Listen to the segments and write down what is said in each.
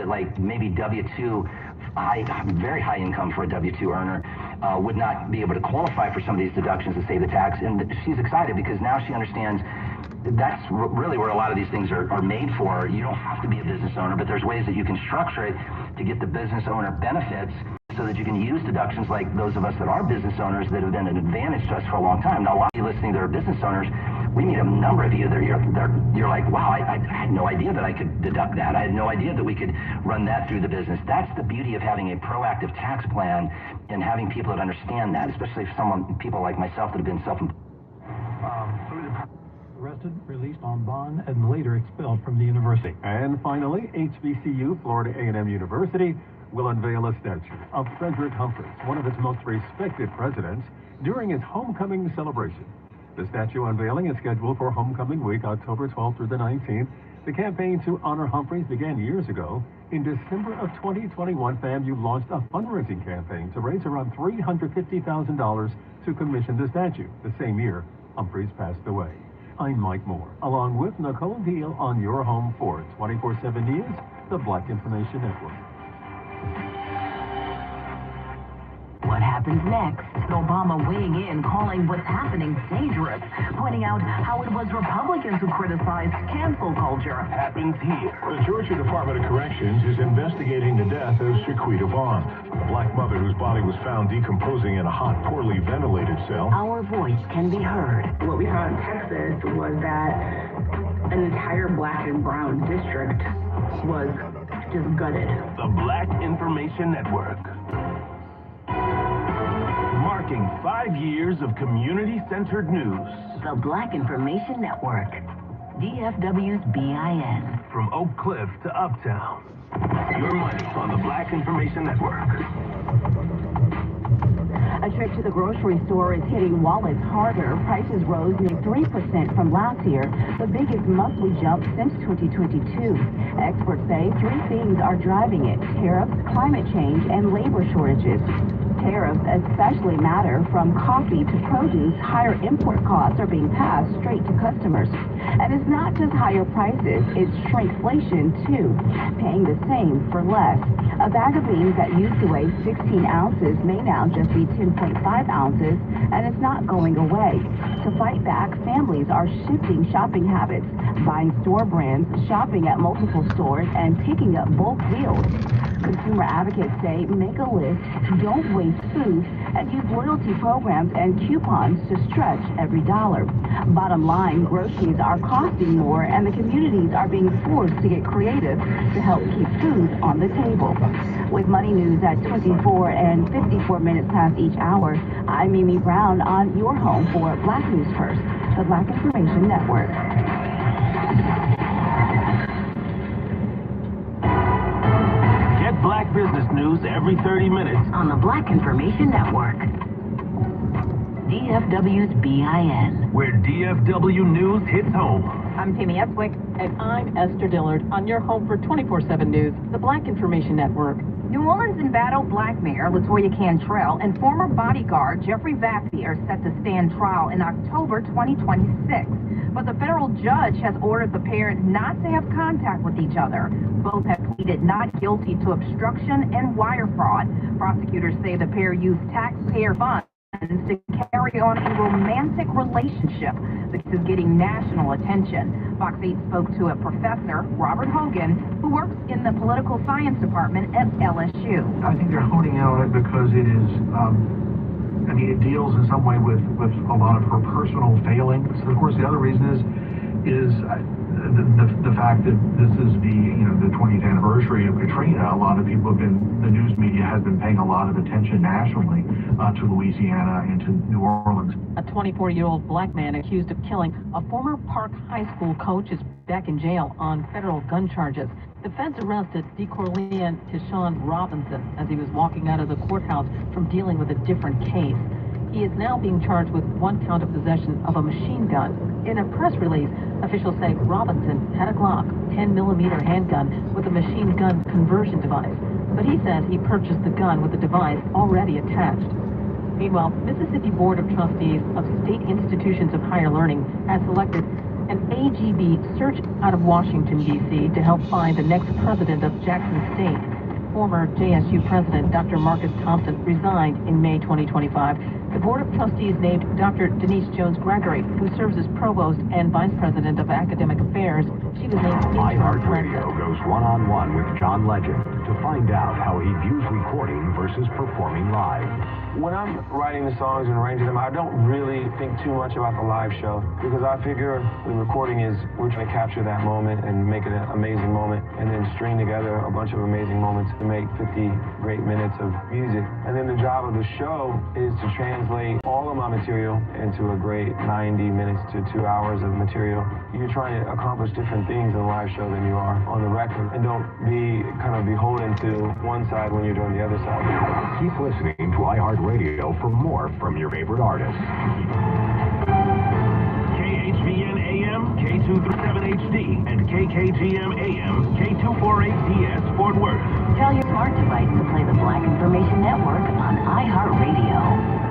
like maybe W-2, very high income for a W-2 earner, would not be able to qualify for some of these deductions to save the tax. And she's excited because now she understands that's really where a lot of these things are made for. You don't have to be a business owner, but there's ways that you can structure it to get the business owner benefits so that you can use deductions like those of us that are business owners that have been an advantage to us for a long time. Now, a lot of you listening that are business owners, we meet a number of you that you're like, wow, I had no idea that I could deduct that. I had no idea that we could run that through the business. That's the beauty of having a proactive tax plan and having people that understand that, especially if people like myself that have been self-employed. Arrested, released on bond, and later expelled from the university. And finally, HBCU, Florida A&M University, will unveil a statue of Frederick Humphreys, one of its most respected presidents, during its homecoming celebration. The statue unveiling is scheduled for Homecoming Week, October 12th through the 19th. The campaign to honor Humphreys began years ago. In December of 2021, FAMU launched a fundraising campaign to raise around $350,000 to commission the statue. The same year, Humphreys passed away. I'm Mike Moore, along with Nicole Deal on your home for 24/7 News, the Black Information Network. What happens next? Obama weighing in, calling what's happening dangerous, pointing out how it was Republicans who criticized cancel culture. Happens here. The Georgia Department of Corrections is investigating the death of Shaquita Vaughn, a black mother whose body was found decomposing in a hot, poorly ventilated cell. Our voice can be heard. What we saw in Texas was that an entire black and brown district was just gutted. The Black Information Network. Marking 5 years of community-centered news. The Black Information Network. DFW's BIN. From Oak Cliff to Uptown. Your money on the Black Information Network. A trip to the grocery store is hitting wallets harder. Prices rose near 3% from last year, the biggest monthly jump since 2022. Experts say 3 things are driving it: tariffs, climate change, and labor shortages. Tariffs especially matter. From coffee to produce, higher import costs are being passed straight to customers. And it's not just higher prices, it's shrinkflation too, paying the same for less. A bag of beans that used to weigh 16 ounces may now just be 10.5 ounces, and it's not going away. To fight back, families are shifting shopping habits, buying store brands, shopping at multiple stores, and picking up bulk deals. Consumer advocates say make a list, don't waste food, and use loyalty programs and coupons to stretch every dollar. Bottom line, groceries are costing more, and the communities are being forced to get creative to help keep food on the table. With Money News at 24 and 54 minutes past each hour, I'm Mimi Brown on your home for Black News First, the Black Information Network. Get Black business news every 30 minutes on the Black Information Network. DFW's BIN. Where DFW news hits home. I'm Tammy Eswick. And I'm Esther Dillard on your home for 24/7 News, the Black Information Network. New Orleans embattled Black Mayor Latoya Cantrell and former bodyguard Jeffrey Vassy are set to stand trial in October 2026. But the federal judge has ordered the pair not to have contact with each other. Both have pleaded not guilty to obstruction and wire fraud. Prosecutors say the pair used taxpayer funds to carry on a romantic relationship. This is getting national attention. Fox 8 spoke to a professor, Robert Hogan, who works in the political science department at LSU. I think they're holding out on it because it is, it deals in some way with a lot of her personal failings. Of course, the other reason is the fact that this is the 20th anniversary of Katrina. A lot of people the news media has been paying a lot of attention nationally to Louisiana and to New Orleans. A 24-year-old black man accused of killing a former Park High School coach is back in jail on federal gun charges. The feds arrested DeCorlean Tishon Robinson as he was walking out of the courthouse from dealing with a different case. He is now being charged with 1 count of possession of a machine gun. In a press release, officials say Robinson had a Glock 10mm handgun with a machine gun conversion device, but he says he purchased the gun with the device already attached. Meanwhile, Mississippi Board of Trustees of State Institutions of Higher Learning has selected An AGB search out of Washington, D.C. to help find the next president of Jackson State. Former JSU president Dr. Marcus Thompson resigned in May 2025. The Board of Trustees named Dr. Denise Jones-Gregory, who serves as provost and vice president of academic affairs. She was named interim iHeartRadio goes one-on-one with John Legend to find out how he views recording versus performing live. When I'm writing the songs and arranging them, I don't really think too much about the live show because I figure the recording is we're trying to capture that moment and make it an amazing moment and then string together a bunch of amazing moments to make 50 great minutes of music. And then the job of the show is to translate all of my material into a great 90 minutes to 2 hours of material. You're trying to accomplish different things in a live show than you are on the record, and don't be kind of beholden to one side when you're doing the other side. Keep listening to iHeartRadio for more from your favorite artists. KHVN AM, K237HD, and KKGM AM, K248DS, Fort Worth. Tell your smart device to play the Black Information Network on iHeartRadio.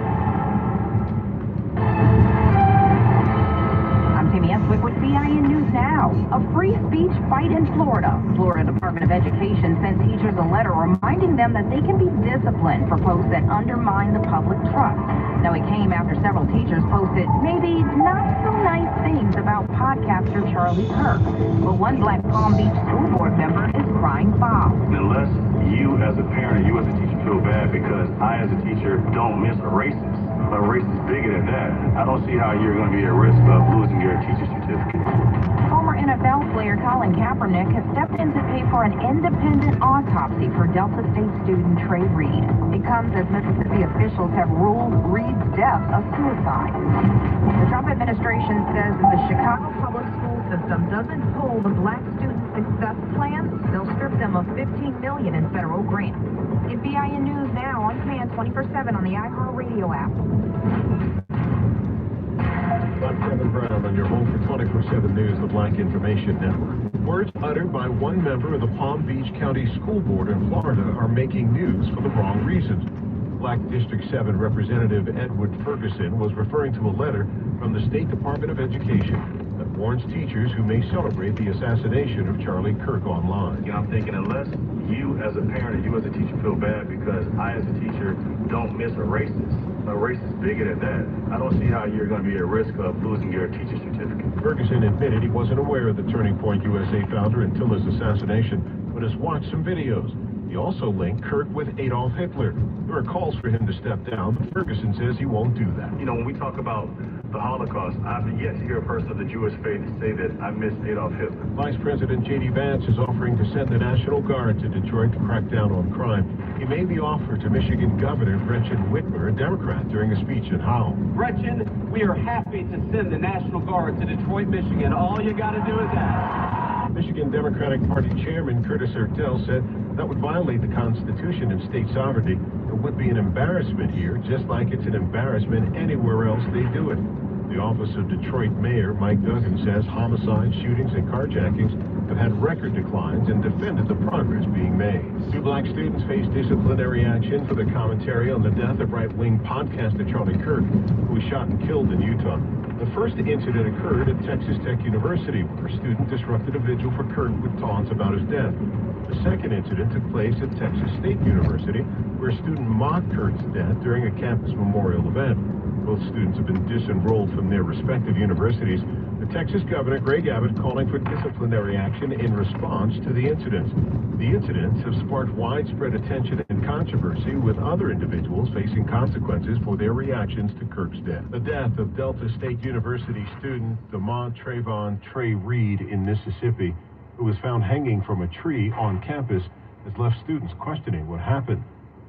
Timmy Eswick with BIN News Now. A free speech fight in Florida. Florida Department of Education sent teachers a letter reminding them that they can be disciplined for posts that undermine the public trust. Now, it came after several teachers posted maybe not so nice things about podcaster Charlie Kirk. But one Black Palm Beach school board member is crying foul. Unless you as a parent, you as a teacher feel bad because I as a teacher don't miss a racist. A race is bigger than that. I don't see how you're going to be at risk of losing your teacher certificate. Former NFL player Colin Kaepernick has stepped in to pay for an independent autopsy for Delta State student Trey Reed. It comes as Mississippi officials have ruled Reed's death a suicide. The Trump administration says if the Chicago public school system doesn't pull the Black Student Success Plan, they'll strip them of $15 million in federal grants. Get BIN News Now on command 24/7 on the iHeartRadio app. I'm Kevin Brown on your home for 24/7 News, the Black Information Network. Words uttered by one member of the Palm Beach County School Board in Florida are making news for the wrong reasons. Black District 7 Representative Edward Ferguson was referring to a letter from the State Department of Education that warns teachers who may celebrate the assassination of Charlie Kirk online. I'm thinking unless you as a parent and you as a teacher feel bad because I as a teacher don't miss a racist. A race is bigger than that. I don't see how you're going to be at risk of losing your teacher certificate. Ferguson admitted he wasn't aware of the Turning Point USA founder until his assassination, but has watched some videos. He also linked Kirk with Adolf Hitler. There are calls for him to step down, but Ferguson says he won't do that. You know, when we talk about the Holocaust, I've yet to hear a person of the Jewish faith say that I miss Adolf Hitler. Vice President J.D. Vance is offering to send the National Guard to Detroit to crack down on crime. He made the offer to Michigan Governor Gretchen Whitmer, a Democrat, during a speech in Howell. Gretchen, we are happy to send the National Guard to Detroit, Michigan. All you got to do is ask. Michigan Democratic Party Chairman Curtis Ertel said that would violate the Constitution and state sovereignty. It would be an embarrassment here, just like it's an embarrassment anywhere else they do it. The office of Detroit Mayor Mike Duggan says homicides, shootings, and carjackings have had record declines and defended the progress being made. 2 black students face disciplinary action for their commentary on the death of right-wing podcaster Charlie Kirk, who was shot and killed in Utah. The first incident occurred at Texas Tech University, where a student disrupted a vigil for Kirk with taunts about his death. The second incident took place at Texas State University, where a student mocked Kirk's death during a campus memorial event. Both students have been disenrolled from their respective universities. The Texas Governor Greg Abbott calling for disciplinary action in response to the incidents. The incidents have sparked widespread attention and controversy, with other individuals facing consequences for their reactions to Kirk's death. The death of Delta State University student DeMont Trayvon Trey Reed in Mississippi, who was found hanging from a tree on campus, has left students questioning what happened.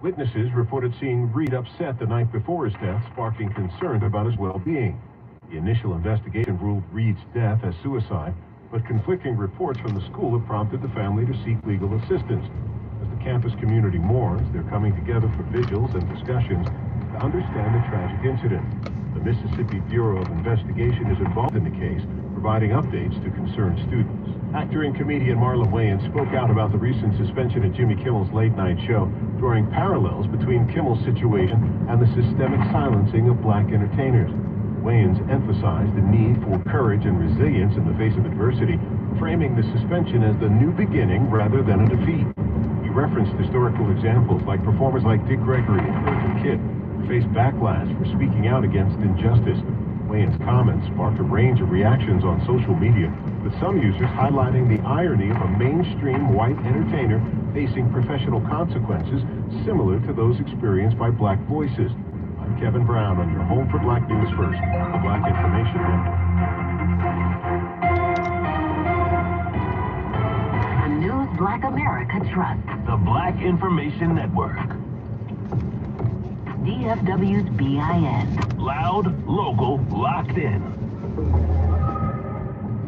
Witnesses reported seeing Reed upset the night before his death, sparking concern about his well-being. The initial investigation ruled Reed's death as suicide, but conflicting reports from the school have prompted the family to seek legal assistance. As the campus community mourns, they're coming together for vigils and discussions to understand the tragic incident. The Mississippi Bureau of Investigation is involved in the case, providing updates to concerned students. Actor and comedian Marlon Wayans spoke out about the recent suspension of Jimmy Kimmel's late-night show, drawing parallels between Kimmel's situation and the systemic silencing of black entertainers. Wayans emphasized the need for courage and resilience in the face of adversity, framing the suspension as the new beginning rather than a defeat. He referenced historical examples like performers like Dick Gregory and Eartha Kitt, who faced backlash for speaking out against injustice. Wayans' comments sparked a range of reactions on social media, with some users highlighting the irony of a mainstream white entertainer facing professional consequences similar to those experienced by black voices. I'm Kevin Brown on your home for Black News First, the Black Information Network. The news Black America trusts. The Black Information Network. DFW's BIN. Loud, local, locked in.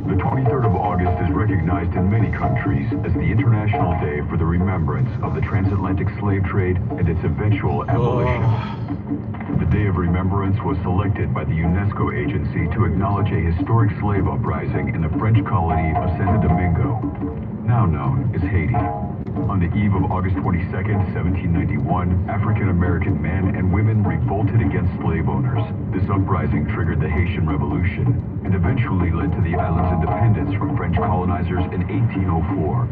The 23rd of August is recognized in many countries as the International Day for the remembrance of the transatlantic slave trade and its eventual abolition. The Day of Remembrance was selected by the UNESCO agency to acknowledge a historic slave uprising in the French colony of Santo Domingo, now known as Haiti. On the eve of August 22nd, 1791, African-American men and women revolted against slave owners. This uprising triggered the Haitian Revolution and eventually led to the island's independence from French colonizers in 1804.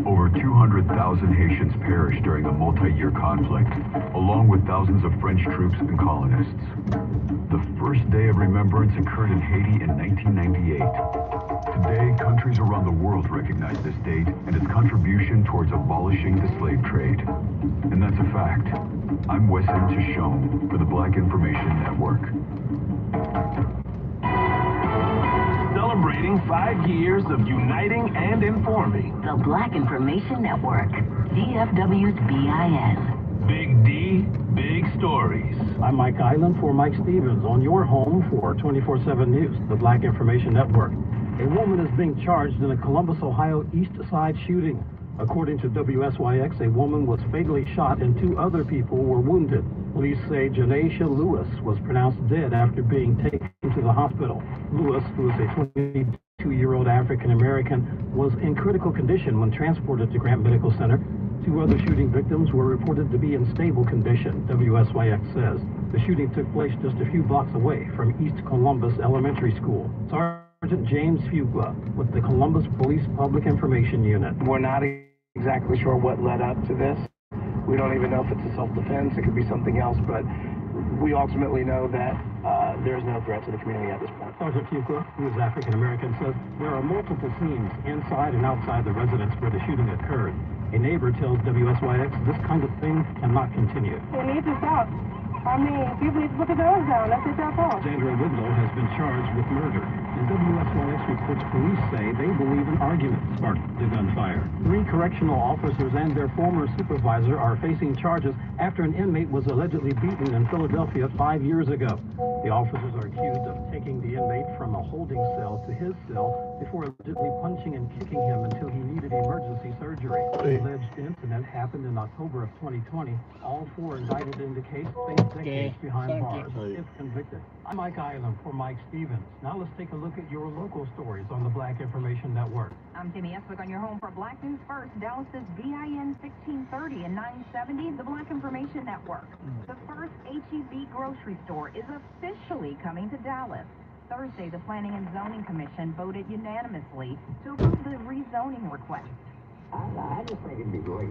Over 200,000 Haitians perished during the multi-year conflict, along with thousands of French troops and colonists. The first Day of Remembrance occurred in Haiti in 1998. Today, countries around the world recognize this date and its contribution towards abolishing the slave trade. And that's a fact. I'm Wesson Tishon for the Black Information Network. Celebrating 5 years of uniting and informing. The Black Information Network. DFW's BIN. Big D, big stories. I'm Mike Island for Mike Stevens on your home for 24/7 News, the Black Information Network. A woman is being charged in a Columbus, Ohio East Side shooting. According to WSYX, a woman was fatally shot and 2 other people were wounded. Police say Janaisha Lewis was pronounced dead after being taken to the hospital. Lewis, who is a 22-year-old African-American, was in critical condition when transported to Grant Medical Center. 2 other shooting victims were reported to be in stable condition, WSYX says. The shooting took place just a few blocks away from East Columbus Elementary School. Sergeant James Fugla with the Columbus Police Public Information Unit. We're not exactly sure what led up to this. We don't even know if it's a self-defense. It could be something else, but we ultimately know that there's no threat to the community at this point. Sergeant Fugla, who is African-American, says there are multiple scenes inside and outside the residence where the shooting occurred. A neighbor tells WSYX this kind of thing cannot continue. It needs to stop. I mean, people need to put the doors down. That's what they're for. Sandra Widlow has been charged with murder. And WSYX reports police say they believe an argument sparked the gunfire. 3 correctional officers and their former supervisor are facing charges after an inmate was allegedly beaten in Philadelphia 5 years ago. The officers are accused of taking the inmate from a holding cell to his cell before allegedly punching and kicking him until he needed emergency surgery. The alleged incident happened in October of 2020. All 4 indicted in the case face decades behind bars if convicted. I'm Mike Island for Mike Stevens. Now let's take a look at your local stories on the Black Information Network. I'm Timmy Eswick on your home for Black News First, Dallas's BIN 1630 and 970, the Black Information Network. The first H-E-B grocery store is officially coming to Dallas. Thursday, the Planning and Zoning Commission voted unanimously to approve the rezoning request. I just think it'd be great